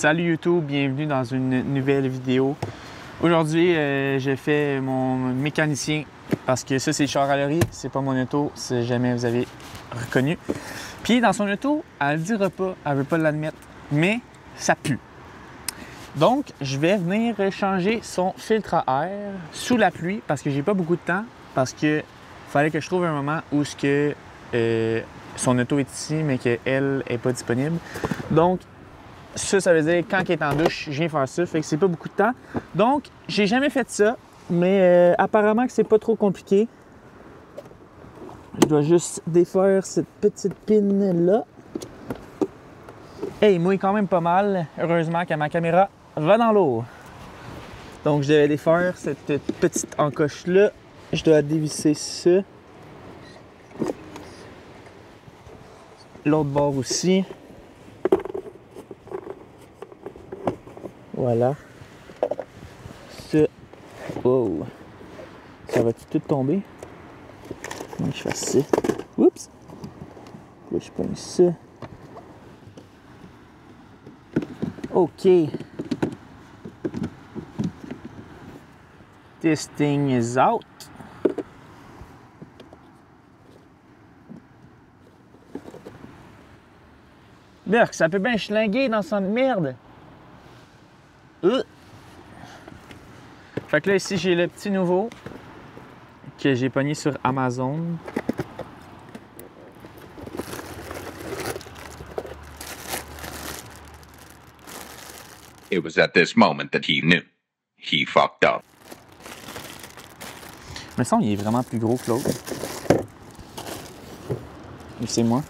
Salut YouTube, bienvenue dans une nouvelle vidéo. Aujourd'hui, je fais mon mécanicien parce que ça c'est le char à Laurie, c'est pas mon auto, si jamais vous avez reconnu. Puis dans son auto, elle le dira pas, elle veut pas l'admettre, mais ça pue. Donc, je vais venir changer son filtre à air sous la pluie parce que j'ai pas beaucoup de temps, parce que fallait que je trouve un moment où son auto est ici, mais qu'elle est pas disponible. Donc, ça veut dire quand elle est en douche, je viens faire ça, fait que c'est pas beaucoup de temps. Donc, j'ai jamais fait ça, mais apparemment que c'est pas trop compliqué. Je dois juste défaire cette petite pine-là. Hey, il mouille quand même pas mal. Heureusement que ma caméra va dans l'eau. Donc, je devais défaire cette petite encoche-là. Je dois dévisser ça. L'autre bord aussi. Voilà. Ça. Wow. Ça va tout tomber? Comment je fais ça? Oups! Là, je prends ça. OK. This thing is out. Berk, ça peut bien schlinguer dans son merde. Fait que là, ici, j'ai le petit nouveau que j'ai pogné sur Amazon. It was at this moment that he knew. He fucked up. Mais ça, il est vraiment plus gros que l'autre. Ou c'est moi?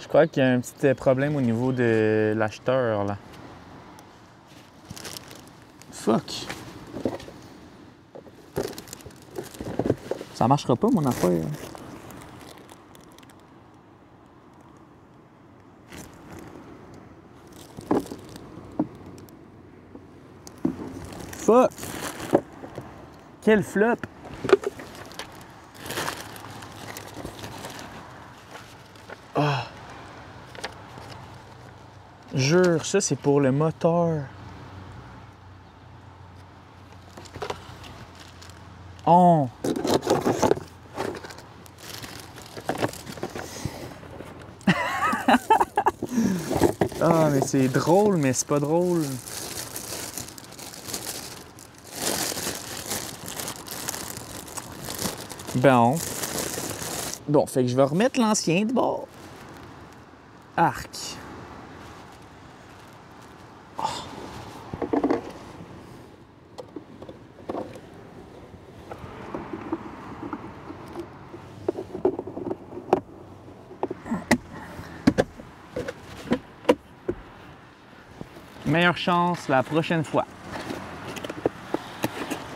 Je crois qu'il y a un petit problème au niveau de l'acheteur, là. Fuck! Ça marchera pas, mon affaire. Fuck! Quel flop! Ah! Jure, ça c'est pour le moteur. Oh! Ah, mais c'est drôle, mais c'est pas drôle. Bon. Bon, fait que je vais remettre l'ancien de bord. Arc. Meilleure chance la prochaine fois.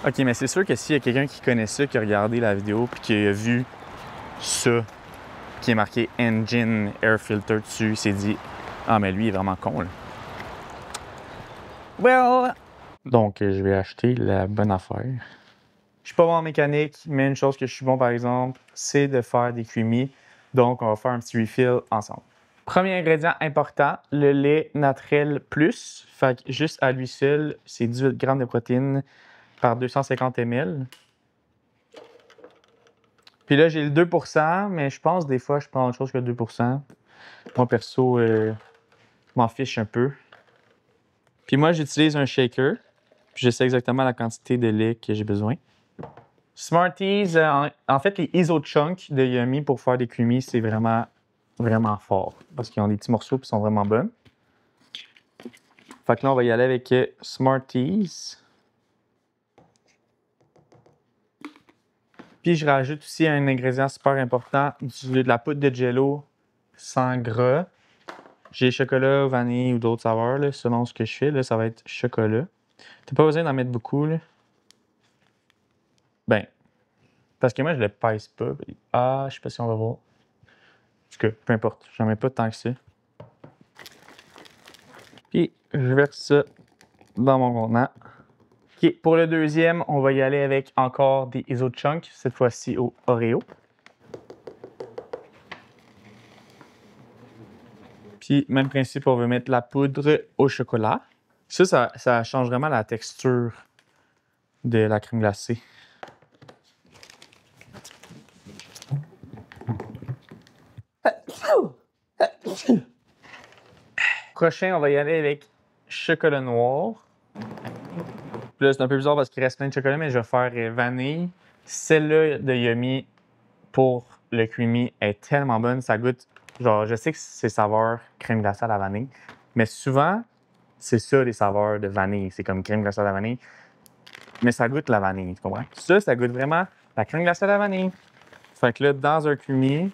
Ok, mais c'est sûr que s'il y a quelqu'un qui connaît ça, qui a regardé la vidéo, puis qui a vu ça, qui est marqué Engine Air Filter dessus, il s'est dit « Ah, mais lui, il est vraiment con, là. » Well! Donc, je vais acheter la bonne affaire. Je suis pas bon en mécanique, mais une chose que je suis bon, par exemple, c'est de faire des creamies. Donc, on va faire un petit refill ensemble. Premier ingrédient important, le lait naturel plus. Fait que juste à lui seul, c'est 18 grammes de protéines par 250 ml. Puis là, j'ai le 2%, mais je pense des fois, je prends autre chose que 2%. Moi, perso, je m'en fiche un peu. Puis moi, j'utilise un shaker. Puis je sais exactement la quantité de lait que j'ai besoin. Smarties, en fait, les Iso Chunk de Yummy pour faire des creamies, c'est vraiment fort. Parce qu'ils ont des petits morceaux qui sont vraiment bonnes. Fait que là, on va y aller avec Smarties. Puis je rajoute aussi un ingrédient super important, de la poudre de Jello sans gras. J'ai chocolat, vanille ou d'autres saveurs, là, selon ce que je fais. Là, ça va être chocolat. T'as pas besoin d'en mettre beaucoup, là. Ben, Parce que moi, je le pèse pas. Ah, je sais pas si on va voir. En tout cas, peu importe. J'en mets pas tant que ça. Puis, je verse ça dans mon contenant. OK, pour le deuxième, on va y aller avec encore des Iso Chunk, cette fois-ci au Oreo. Puis, même principe, on va mettre la poudre au chocolat. Ça change vraiment la texture de la crème glacée. Prochain, on va y aller avec chocolat noir. Puis là, c'est un peu bizarre parce qu'il reste plein de chocolat, mais je vais faire vanille. Celle-là de Yummy pour le creamy est tellement bonne. Ça goûte, genre, je sais que c'est saveur crème glacée à la vanille, mais souvent, c'est ça les saveurs de vanille. C'est comme crème glacée à la vanille, mais ça goûte la vanille, tu comprends? Ça goûte vraiment la crème glacée à la vanille. Fait que là, dans un creamy,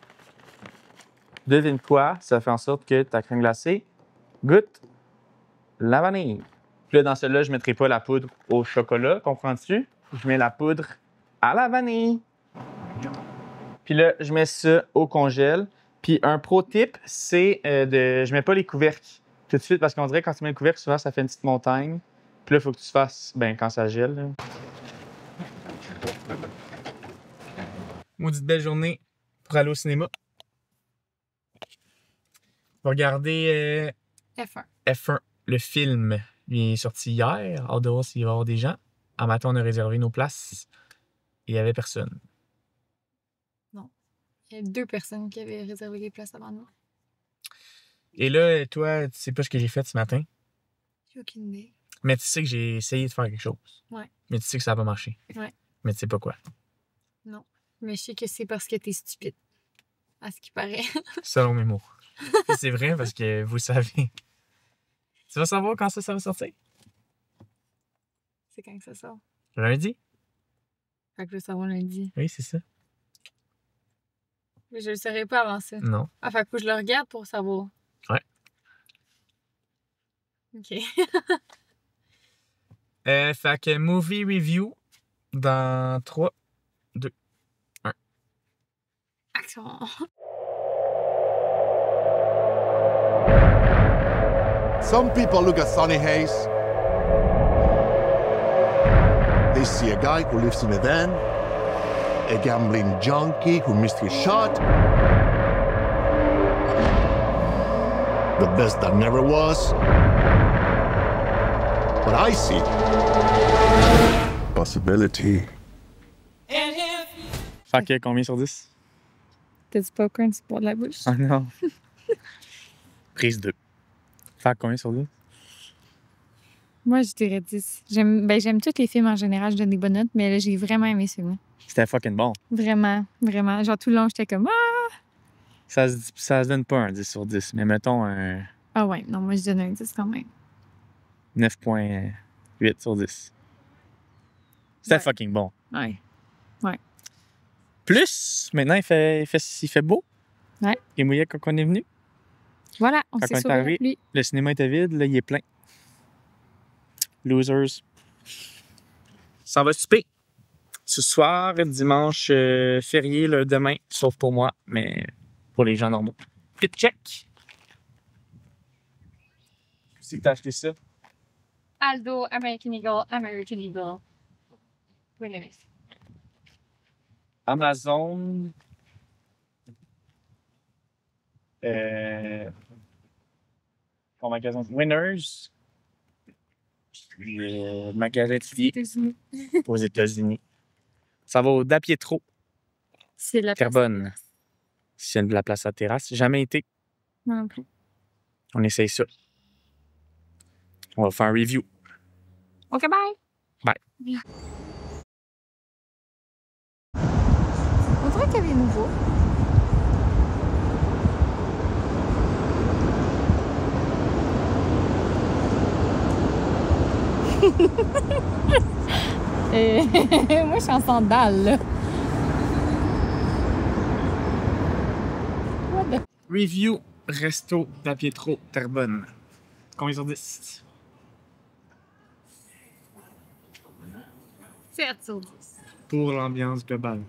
devine quoi, ça fait en sorte que ta crème glacée goûte la vanille. Puis là, dans celui-là, je ne mettrai pas la poudre au chocolat, comprends-tu? Je mets la poudre à la vanille. Puis là, je mets ça au congèle. Puis un pro tip, c'est je mets pas les couvercles tout de suite parce qu'on dirait que quand tu mets le couvercle, souvent, ça fait une petite montagne. Puis là, il faut que tu fasses, quand ça gèle. Là. Maudite belle journée pour aller au cinéma. On va regarder F1. F1, le film. Il est sorti hier. Hâte de voir s'il va y avoir des gens. En matin, on a réservé nos places. Il n'y avait personne. Il y a 2 personnes qui avaient réservé les places avant nous. Et là, toi, tu sais pas ce que j'ai fait ce matin. J'ai aucune idée. Mais tu sais que j'ai essayé de faire quelque chose. Ouais. Mais tu sais que ça n'a pas marché. Ouais. Mais tu sais pas quoi. Non. Mais je sais que c'est parce que t'es stupide. À ce qui paraît. Selon mes mots. Et c'est vrai parce que vous savez. Tu vas savoir quand ça va sortir? C'est quand que ça sort. Lundi? Fait que je le savoir lundi. Oui, c'est ça. Mais je le saurais pas avant ça. Non. Ah, fait que faut que je le regarde pour savoir. Ouais. OK. Fait que movie review dans 3, 2, 1. Action. Some people look at Sonny Hayes. They see a guy who lives in a van, a gambling junkie who missed his shot, the best that never was. But I see possibility. Fait que combien sur 10? T'as du popcorn, c'est pour de la bouche. Ah non. Prise 2. Fait que combien sur 10? Moi, je dirais 10. J'aime tous les films en général, je donne des bonnes notes, mais là, j'ai vraiment aimé celui-là. C'était fucking bon. Vraiment, vraiment. Genre, tout le long, j'étais comme ah! Ça se donne pas un 10 sur 10, mais mettons un Ah ouais, non, moi, je donne un 10 quand même. 9.8 sur 10. C'était Ouais. fucking bon. Ouais. Plus, maintenant, il fait beau. Ouais. Il est mouillé quand on est venu. Voilà, on Quand s'est on est sauvé arrivé. avec lui. Le cinéma était vide, là, il est plein. Losers. Ça va souper. Ce soir, dimanche férié, là, demain, sauf pour moi, mais pour les gens normaux. Pit check. C'est que t'as acheté ça? Aldo, American Eagle, American Eagle. Oui, Amazon. Mon magasin Winners. Magasin Tillier aux États-Unis. Ça va au Da Pietro, C'est la Terrebonne. S'il y a de la place à la terrasse. Jamais été. Moi non plus. On essaye ça. On va faire un review. OK, bye! Bye. On dirait qu'il y avait nouveau. Moi, je suis en sandales, là. What the... Review Resto Da Pietro, Terrebonne. Combien sur 10? 7 sur 10. Pour l'ambiance globale.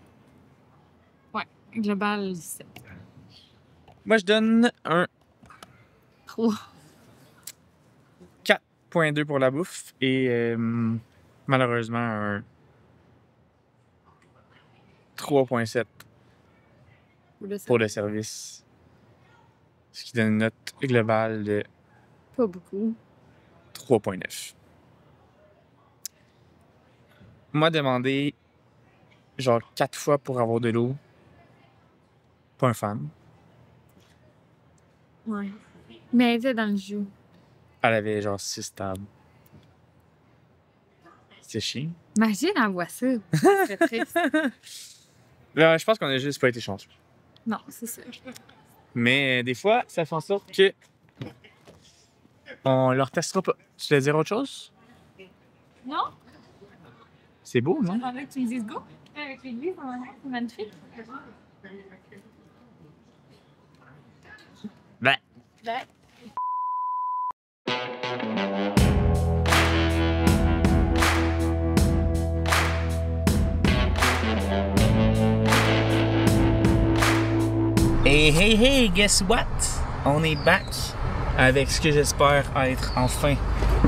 Global, 7. Moi, je donne un 3. 4.2 pour la bouffe et malheureusement un 3.7 pour le service. Ce qui donne une note globale de Pas beaucoup. 3.9. Moi, demander genre 4 fois pour avoir de l'eau. Pas un fan. Ouais. Mais elle était dans le jus. Elle avait genre 6 tables. C'est chiant. Imagine, elle voit ça. C'est triste. Là, je pense qu'on a juste pas été chanceux. Non, c'est ça. Mais des fois, ça fait en sorte que on leur testera pas. Tu voulais dire autre chose? Non? C'est beau, non? Avec que tu me dises go. Avec l'église, c'est magnifique. Ben. Ben. Hey, guess what? On est back avec ce que j'espère être enfin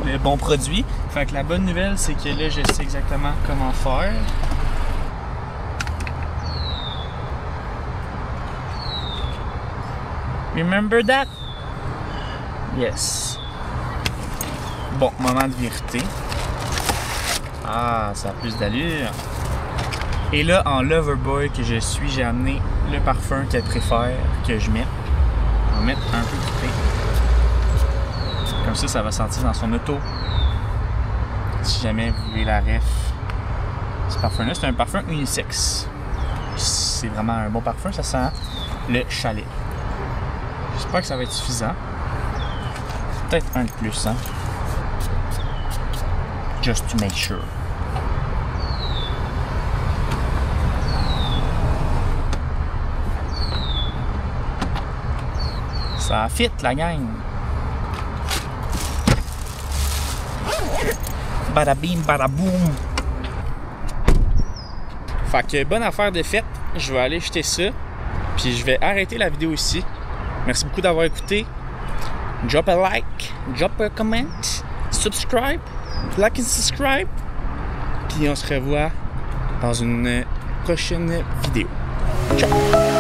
le bon produit. Fait que la bonne nouvelle, c'est que là, je sais exactement comment faire. Remember that? Yes. Bon, moment de vérité. Ah, ça a plus d'allure. Et là, en Loverboy que je suis, j'ai amené le parfum qu'elle préfère que je mette. On va mettre un peu de thé. Comme ça va sentir dans son auto. Si jamais vous voulez la ref. Ce parfum-là, c'est un parfum unisex. C'est vraiment un bon parfum, ça sent le chalet. J'espère que ça va être suffisant. Peut-être un de plus, hein. Just to make sure. Ça fit, la gang. Badabim, badaboum. Fait que bonne affaire de fête. Je vais aller jeter ça. Puis je vais arrêter la vidéo ici. Merci beaucoup d'avoir écouté. Drop a like, drop a comment, subscribe, like and subscribe. Puis on se revoit dans une prochaine vidéo. Ciao!